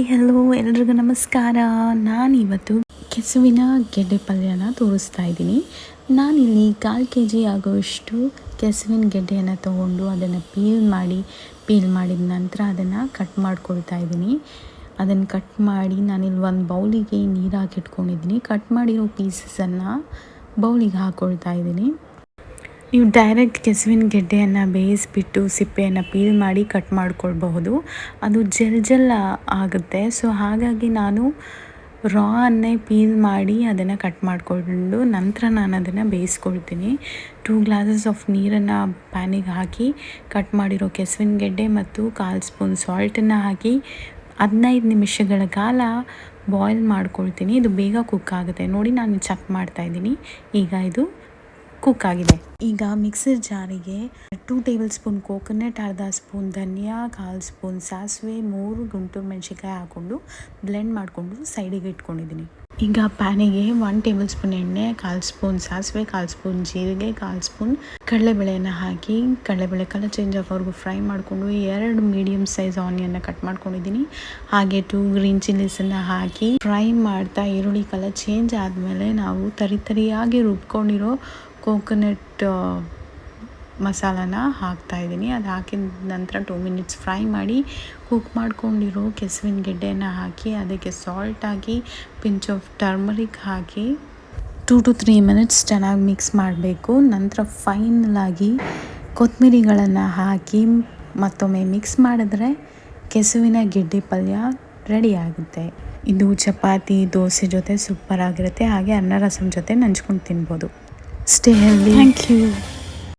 Hello ಎಲ್ರಿಗೂ ನಮಸ್ಕಾರ. ನಾನಿವತ್ತು ಕೆಸುವಿನ ಗೆಡ್ಡೆ ಪಲ್ಯನ ತೋರಿಸ್ತಾ ಇದ್ದೀನಿ. ನಾನಿಲ್ಲಿ 1/4 kg ಆಗೋಷ್ಟು ಕೆಸುವಿನ ಗೆಡ್ಡೆಯನ್ನು ತೊಗೊಂಡು ಅದನ್ನು ಪೀಲ್ ಮಾಡಿದ ನಂತರ ಅದನ್ನು ಕಟ್ ಮಾಡ್ಕೊಳ್ತಾ ಇದ್ದೀನಿ. ಅದನ್ನು ಕಟ್ ಮಾಡಿ ನಾನಿಲ್ಲಿ ಒಂದು ಬೌಲಿಗೆ ನೀರು ಹಾಕಿಟ್ಕೊಂಡಿದ್ದೀನಿ. ಕಟ್ ಮಾಡಿರೋ ಪೀಸಸನ್ನು ಬೌಲಿಗೆ ಹಾಕ್ಕೊಳ್ತಾ ಇದ್ದೀನಿ. ನೀವು ಡೈರೆಕ್ಟ್ ಕೆಸುವಿನ ಗೆಡ್ಡೆಯನ್ನು ಬೇಯಿಸಿಬಿಟ್ಟು ಸಿಪ್ಪೆಯನ್ನು ಪೀಲ್ ಮಾಡಿ ಕಟ್ ಮಾಡ್ಕೊಳ್ಬಹುದು. ಅದು ಜೆಲ್ ಆಗುತ್ತೆ. ಸೊ ಹಾಗಾಗಿ ನಾನು ರಾ ಅನ್ನೇ ಪೀಲ್ ಮಾಡಿ ಅದನ್ನು ಕಟ್ ಮಾಡಿಕೊಂಡು ನಂತರ ನಾನು ಅದನ್ನು ಬೇಯಿಸ್ಕೊಳ್ತೀನಿ. 2 ಗ್ಲಾಸಸ್ ಆಫ್ ನೀರನ್ನು ಪ್ಯಾನಿಗೆ ಹಾಕಿ ಕಟ್ ಮಾಡಿರೋ ಕೆಸುವಿನ ಗೆಡ್ಡೆ ಮತ್ತು 1/4 ಸ್ಪೂನ್ ಸಾಲ್ಟನ್ನು ಹಾಕಿ 15 ನಿಮಿಷಗಳ ಕಾಲ ಬಾಯ್ಲ್ ಮಾಡ್ಕೊಳ್ತೀನಿ. ಇದು ಬೇಗ ಕುಕ್ ಆಗುತ್ತೆ. ನೋಡಿ, ನಾನು ಚೆಕ್ ಮಾಡ್ತಾಯಿದ್ದೀನಿ. ಈಗ ಇದು ಕುಕ್ ಆಗಿದೆ. ಈಗ ಮಿಕ್ಸರ್ ಜಾರಿಗೆ 2 ಟೇಬಲ್ ಸ್ಪೂನ್ ಕೋಕೋನಟ್, ಅರ್ಧ ಸ್ಪೂನ್ ಧನಿಯಾ, 1/4 ಸ್ಪೂನ್ ಸಾಸಿವೆ, 3 ಗುಂಟೂರು ಮೆಣಸಿನ್ಕಾಯಿ ಹಾಕ್ಕೊಂಡು ಬ್ಲೆಂಡ್ ಮಾಡಿಕೊಂಡು ಸೈಡಿಗೆ ಇಟ್ಕೊಂಡಿದ್ದೀನಿ. ಈಗ ಪ್ಯಾನಿಗೆ 1 ಟೇಬಲ್ ಸ್ಪೂನ್ ಎಣ್ಣೆ, 1/4 ಸ್ಪೂನ್ ಸಾಸಿವೆ, 1/4 ಸ್ಪೂನ್ ಜೀರಿಗೆ, 1/4 ಸ್ಪೂನ್ ಕಡಲೆಬೇಳೆಯನ್ನು ಹಾಕಿ ಕಡಲೆಬೇಳೆ ಕಲರ್ ಚೇಂಜ್ ಆಗೋವರೆಗೂ ಫ್ರೈ ಮಾಡಿಕೊಂಡು 2 ಮೀಡಿಯಮ್ ಸೈಜ್ ಆನಿಯನ್ನ ಕಟ್ ಮಾಡ್ಕೊಂಡಿದ್ದೀನಿ. ಹಾಗೆ 2 ಗ್ರೀನ್ ಚಿಲ್ಲೀಸನ್ನು ಹಾಕಿ ಫ್ರೈ ಮಾಡ್ತಾ ಈರುಳ್ಳಿ ಕಲರ್ ಚೇಂಜ್ ಆದಮೇಲೆ ನಾವು ತರಿಯಾಗಿ ರುಬ್ಕೊಂಡಿರೋ ಕೋಕೋನಟ್ ಮಸಾಲಾನ ಹಾಕ್ತಾಯಿದ್ದೀನಿ. ಅದು ಹಾಕಿದ ನಂತರ 2 ಮಿನಿಟ್ಸ್ ಫ್ರೈ ಮಾಡಿ ಕುಕ್ ಮಾಡ್ಕೊಂಡಿರೋ ಕೆಸುವಿನ ಗೆಡ್ಡೆಯನ್ನು ಹಾಕಿ ಅದಕ್ಕೆ salt hockey pinch off turmeric hockey 2 to 3 minutes ಚೆನ್ನಾಗಿ ಮಿಕ್ಸ್ ಮಾಡಬೇಕು. ನಂತರ ಫೈನಲಾಗಿ ಕೊತ್ತಂಬರಿಗಳನ್ನು ಹಾಕಿ ಮತ್ತೊಮ್ಮೆ ಮಿಕ್ಸ್ ಮಾಡಿದ್ರೆ ಕೆಸುವಿನ ಗೆಡ್ಡೆ ಪಲ್ಯ ರೆಡಿ ಆಗುತ್ತೆ. ಇದು ಚಪಾತಿ, ದೋಸೆ ಜೊತೆ ಸೂಪರ್ ಆಗಿರುತ್ತೆ. ಹಾಗೆ ಅನ್ನ ರಸಂ ಜೊತೆ ನಂಚ್ಕೊಂಡು ತಿನ್ಬೋದು. Stay healthy. Thank you.